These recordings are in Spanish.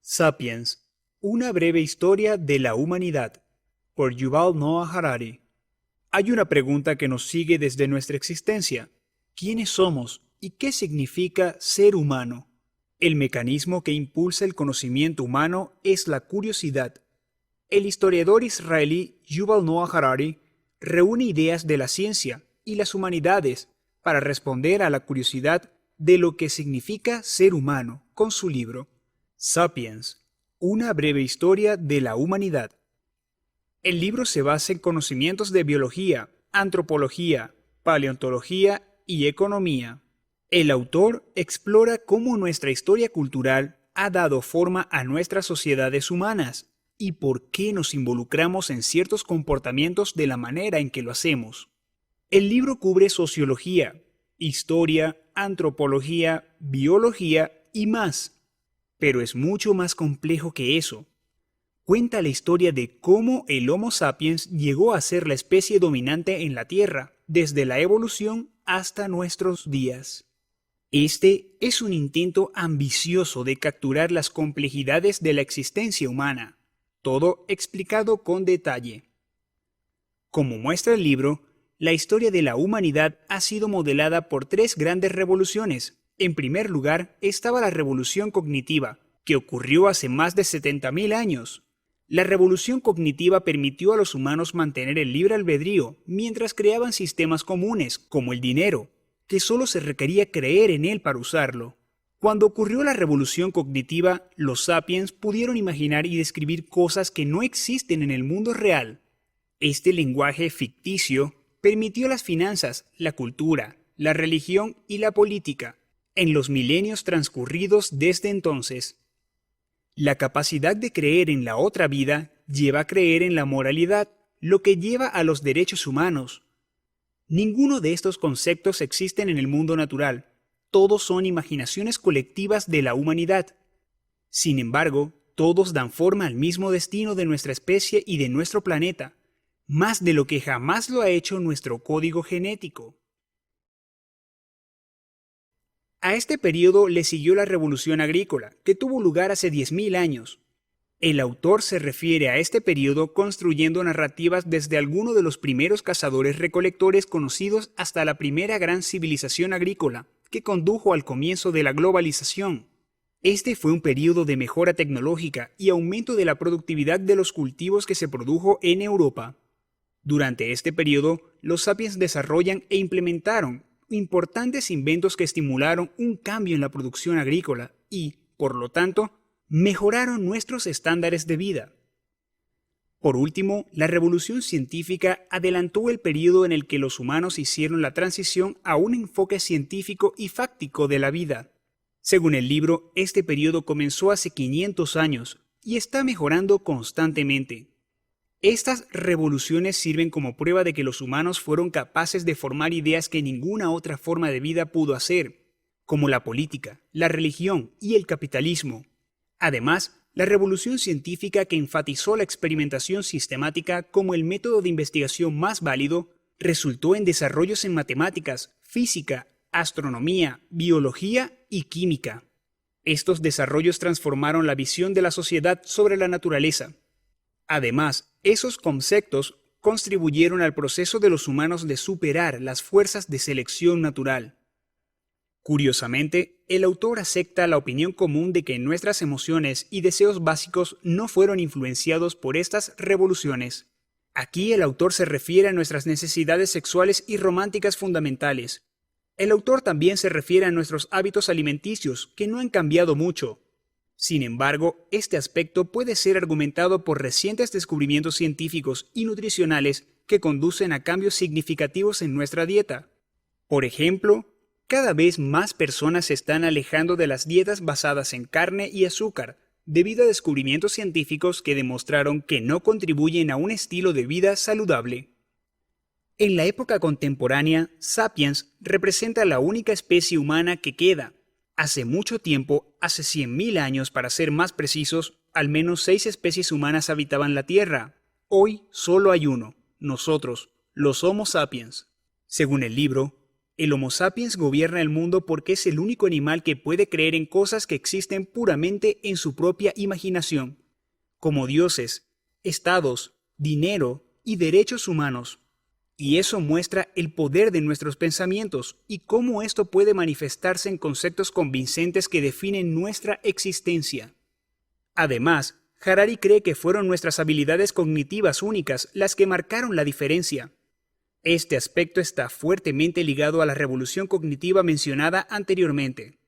Sapiens, una breve historia de la humanidad, por Yuval Noah Harari. Hay una pregunta que nos sigue desde nuestra existencia. ¿Quiénes somos y qué significa ser humano? El mecanismo que impulsa el conocimiento humano es la curiosidad. El historiador israelí Yuval Noah Harari reúne ideas de la ciencia y las humanidades para responder a la curiosidad de lo que significa ser humano con su libro Sapiens, una breve historia de la humanidad. El libro se basa en conocimientos de biología, antropología, paleontología y economía. El autor explora cómo nuestra historia cultural ha dado forma a nuestras sociedades humanas y por qué nos involucramos en ciertos comportamientos de la manera en que lo hacemos. El libro cubre sociología, historia, antropología, biología y más. Pero es mucho más complejo que eso. Cuenta la historia de cómo el Homo sapiens llegó a ser la especie dominante en la Tierra, desde la evolución hasta nuestros días. Este es un intento ambicioso de capturar las complejidades de la existencia humana, todo explicado con detalle. Como muestra el libro, la historia de la humanidad ha sido modelada por tres grandes revoluciones. En primer lugar, estaba la revolución cognitiva, que ocurrió hace más de 70.000 años. La revolución cognitiva permitió a los humanos mantener el libre albedrío mientras creaban sistemas comunes, como el dinero, que solo se requería creer en él para usarlo. Cuando ocurrió la revolución cognitiva, los sapiens pudieron imaginar y describir cosas que no existen en el mundo real. Este lenguaje ficticio permitió las finanzas, la cultura, la religión y la política en los milenios transcurridos desde entonces. La capacidad de creer en la otra vida lleva a creer en la moralidad, lo que lleva a los derechos humanos. Ninguno de estos conceptos existen en el mundo natural. Todos son imaginaciones colectivas de la humanidad. Sin embargo, todos dan forma al mismo destino de nuestra especie y de nuestro planeta, más de lo que jamás lo ha hecho nuestro código genético. A este periodo le siguió la Revolución Agrícola, que tuvo lugar hace 10.000 años. El autor se refiere a este periodo construyendo narrativas desde alguno de los primeros cazadores-recolectores conocidos hasta la primera gran civilización agrícola, que condujo al comienzo de la globalización. Este fue un periodo de mejora tecnológica y aumento de la productividad de los cultivos que se produjo en Europa. Durante este periodo, los sapiens desarrollan e implementaron importantes inventos que estimularon un cambio en la producción agrícola y, por lo tanto, mejoraron nuestros estándares de vida. Por último, la revolución científica adelantó el periodo en el que los humanos hicieron la transición a un enfoque científico y fáctico de la vida. Según el libro, este periodo comenzó hace 500 años y está mejorando constantemente. Estas revoluciones sirven como prueba de que los humanos fueron capaces de formar ideas que ninguna otra forma de vida pudo hacer, como la política, la religión y el capitalismo. Además, la revolución científica que enfatizó la experimentación sistemática como el método de investigación más válido, resultó en desarrollos en matemáticas, física, astronomía, biología y química. Estos desarrollos transformaron la visión de la sociedad sobre la naturaleza. Además, esos conceptos contribuyeron al proceso de los humanos de superar las fuerzas de selección natural. Curiosamente, el autor acepta la opinión común de que nuestras emociones y deseos básicos no fueron influenciados por estas revoluciones. Aquí el autor se refiere a nuestras necesidades sexuales y románticas fundamentales. El autor también se refiere a nuestros hábitos alimenticios, que no han cambiado mucho. Sin embargo, este aspecto puede ser argumentado por recientes descubrimientos científicos y nutricionales que conducen a cambios significativos en nuestra dieta. Por ejemplo, cada vez más personas se están alejando de las dietas basadas en carne y azúcar, debido a descubrimientos científicos que demostraron que no contribuyen a un estilo de vida saludable. En la época contemporánea, Sapiens representa la única especie humana que queda. Hace mucho tiempo, hace 100.000 años para ser más precisos, al menos 6 especies humanas habitaban la Tierra. Hoy solo hay uno, nosotros, los Homo sapiens. Según el libro, El Homo sapiens gobierna el mundo porque es el único animal que puede creer en cosas que existen puramente en su propia imaginación, como dioses, estados, dinero y derechos humanos. Y eso muestra el poder de nuestros pensamientos y cómo esto puede manifestarse en conceptos convincentes que definen nuestra existencia. Además, Harari cree que fueron nuestras habilidades cognitivas únicas las que marcaron la diferencia. Este aspecto está fuertemente ligado a la revolución cognitiva mencionada anteriormente.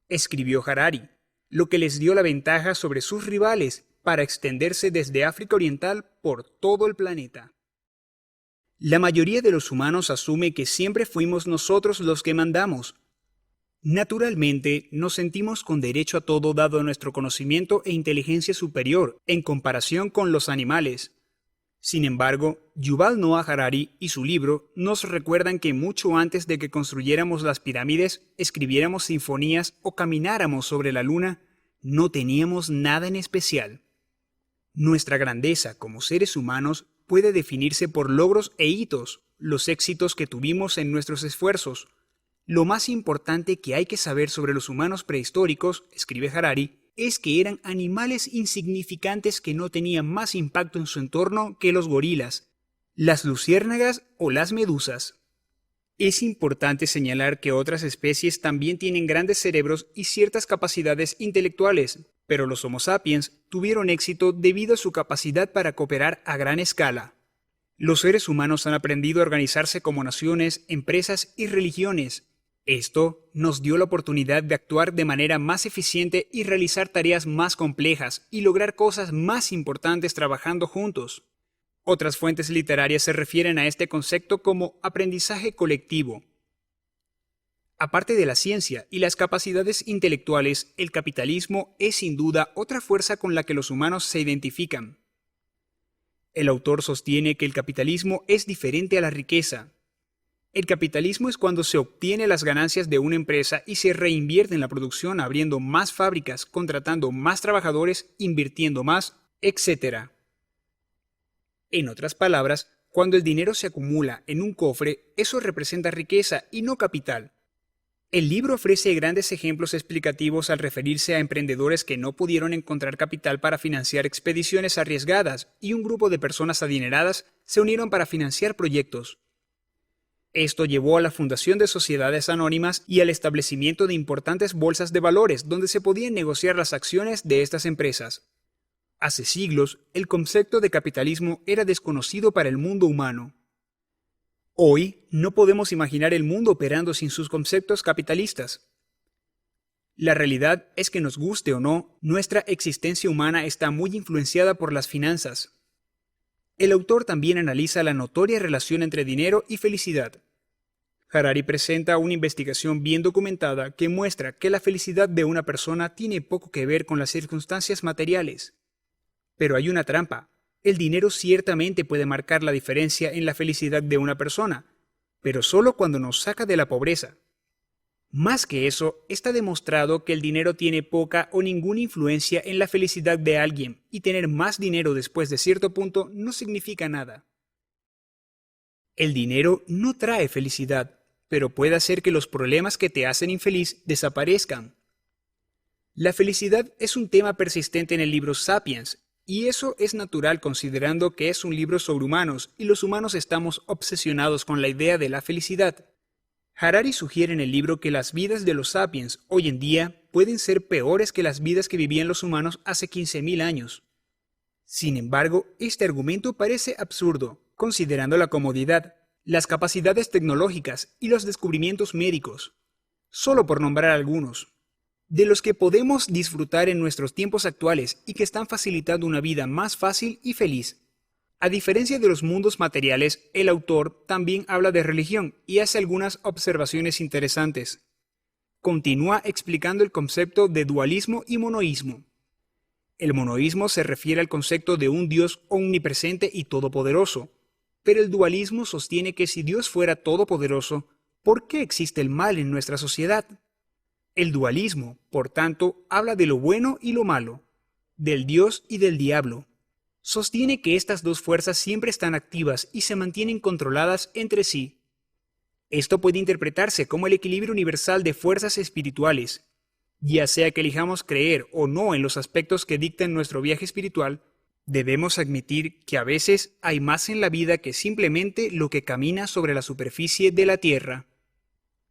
Escribió Harari, lo que les dio la ventaja sobre sus rivales para extenderse desde África Oriental por todo el planeta. La mayoría de los humanos asume que siempre fuimos nosotros los que mandamos. Naturalmente, nos sentimos con derecho a todo dado nuestro conocimiento e inteligencia superior en comparación con los animales. Sin embargo, Yuval Noah Harari y su libro nos recuerdan que mucho antes de que construyéramos las pirámides, escribiéramos sinfonías o camináramos sobre la luna, no teníamos nada en especial. Nuestra grandeza como seres humanos puede definirse por logros e hitos, los éxitos que tuvimos en nuestros esfuerzos. Lo más importante que hay que saber sobre los humanos prehistóricos, escribe Harari, es que eran animales insignificantes que no tenían más impacto en su entorno que los gorilas, las luciérnagas o las medusas. Es importante señalar que otras especies también tienen grandes cerebros y ciertas capacidades intelectuales, pero los Homo sapiens tuvieron éxito debido a su capacidad para cooperar a gran escala. Los seres humanos han aprendido a organizarse como naciones, empresas y religiones. Esto nos dio la oportunidad de actuar de manera más eficiente y realizar tareas más complejas y lograr cosas más importantes trabajando juntos. Otras fuentes literarias se refieren a este concepto como aprendizaje colectivo. Aparte de la ciencia y las capacidades intelectuales, el capitalismo es sin duda otra fuerza con la que los humanos se identifican. El autor sostiene que el capitalismo es diferente a la riqueza. El capitalismo es cuando se obtiene las ganancias de una empresa y se reinvierte en la producción abriendo más fábricas, contratando más trabajadores, invirtiendo más, etc. En otras palabras, cuando el dinero se acumula en un cofre, eso representa riqueza y no capital. El libro ofrece grandes ejemplos explicativos al referirse a emprendedores que no pudieron encontrar capital para financiar expediciones arriesgadas y un grupo de personas adineradas se unieron para financiar proyectos. Esto llevó a la fundación de sociedades anónimas y al establecimiento de importantes bolsas de valores donde se podían negociar las acciones de estas empresas. Hace siglos, el concepto de capitalismo era desconocido para el mundo humano. Hoy, no podemos imaginar el mundo operando sin sus conceptos capitalistas. La realidad es que nos guste o no, nuestra existencia humana está muy influenciada por las finanzas. El autor también analiza la notoria relación entre dinero y felicidad. Harari presenta una investigación bien documentada que muestra que la felicidad de una persona tiene poco que ver con las circunstancias materiales. Pero hay una trampa. El dinero ciertamente puede marcar la diferencia en la felicidad de una persona, pero solo cuando nos saca de la pobreza. Más que eso, está demostrado que el dinero tiene poca o ninguna influencia en la felicidad de alguien, y tener más dinero después de cierto punto no significa nada. El dinero no trae felicidad, pero puede hacer que los problemas que te hacen infeliz desaparezcan. La felicidad es un tema persistente en el libro Sapiens, y eso es natural considerando que es un libro sobre humanos y los humanos estamos obsesionados con la idea de la felicidad. Harari sugiere en el libro que las vidas de los sapiens hoy en día pueden ser peores que las vidas que vivían los humanos hace 15.000 años. Sin embargo, este argumento parece absurdo, considerando la comodidad, las capacidades tecnológicas y los descubrimientos médicos, solo por nombrar algunos, de los que podemos disfrutar en nuestros tiempos actuales y que están facilitando una vida más fácil y feliz. A diferencia de los mundos materiales, el autor también habla de religión y hace algunas observaciones interesantes. Continúa explicando el concepto de dualismo y monoísmo. El monoísmo se refiere al concepto de un Dios omnipresente y todopoderoso, pero el dualismo sostiene que si Dios fuera todopoderoso, ¿por qué existe el mal en nuestra sociedad? El dualismo, por tanto, habla de lo bueno y lo malo, del Dios y del diablo. Sostiene que estas dos fuerzas siempre están activas y se mantienen controladas entre sí. Esto puede interpretarse como el equilibrio universal de fuerzas espirituales. Ya sea que elijamos creer o no en los aspectos que dictan nuestro viaje espiritual, debemos admitir que a veces hay más en la vida que simplemente lo que camina sobre la superficie de la Tierra.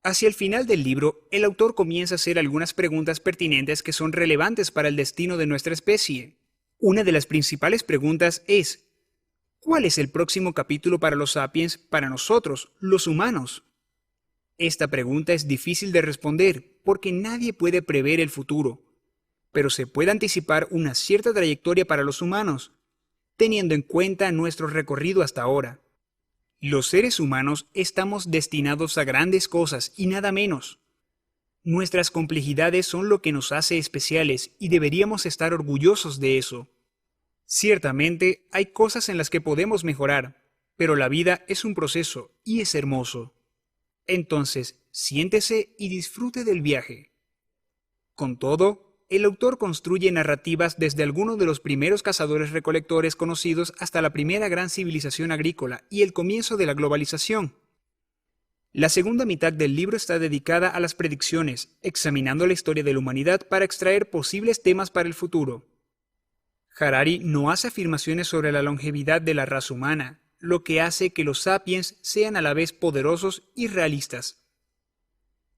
Hacia el final del libro, el autor comienza a hacer algunas preguntas pertinentes que son relevantes para el destino de nuestra especie. Una de las principales preguntas es: ¿cuál es el próximo capítulo para los sapiens, para nosotros, los humanos? Esta pregunta es difícil de responder porque nadie puede prever el futuro, pero se puede anticipar una cierta trayectoria para los humanos, teniendo en cuenta nuestro recorrido hasta ahora. Los seres humanos estamos destinados a grandes cosas y nada menos. Nuestras complejidades son lo que nos hace especiales y deberíamos estar orgullosos de eso. Ciertamente hay cosas en las que podemos mejorar, pero la vida es un proceso y es hermoso. Entonces, siéntese y disfrute del viaje. Con todo, el autor construye narrativas desde algunos de los primeros cazadores-recolectores conocidos hasta la primera gran civilización agrícola y el comienzo de la globalización. La segunda mitad del libro está dedicada a las predicciones, examinando la historia de la humanidad para extraer posibles temas para el futuro. Harari no hace afirmaciones sobre la longevidad de la raza humana, lo que hace que los sapiens sean a la vez poderosos y realistas.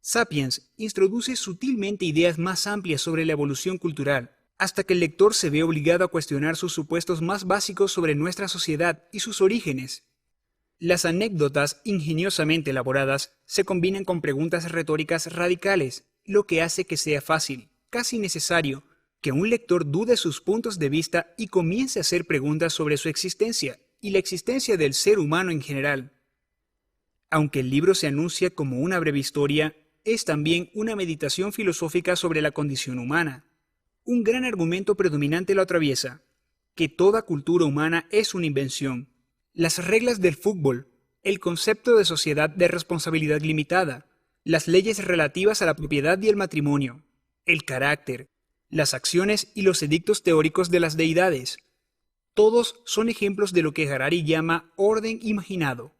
Sapiens introduce sutilmente ideas más amplias sobre la evolución cultural, hasta que el lector se ve obligado a cuestionar sus supuestos más básicos sobre nuestra sociedad y sus orígenes. Las anécdotas ingeniosamente elaboradas se combinan con preguntas retóricas radicales, lo que hace que sea fácil, casi necesario, que un lector dude sus puntos de vista y comience a hacer preguntas sobre su existencia y la existencia del ser humano en general. Aunque el libro se anuncia como una breve historia, es también una meditación filosófica sobre la condición humana. Un gran argumento predominante lo atraviesa: que toda cultura humana es una invención. Las reglas del fútbol, el concepto de sociedad de responsabilidad limitada, las leyes relativas a la propiedad y el matrimonio, el carácter, las acciones y los edictos teóricos de las deidades. Todos son ejemplos de lo que Harari llama orden imaginado.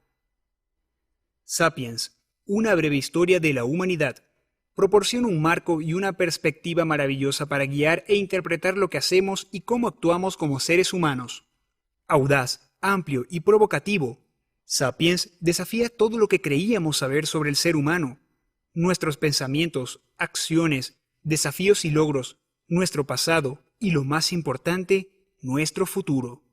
Sapiens, una breve historia de la humanidad, proporciona un marco y una perspectiva maravillosa para guiar e interpretar lo que hacemos y cómo actuamos como seres humanos. Audaz, amplio y provocativo, Sapiens desafía todo lo que creíamos saber sobre el ser humano, nuestros pensamientos, acciones, desafíos y logros, nuestro pasado y, lo más importante, nuestro futuro.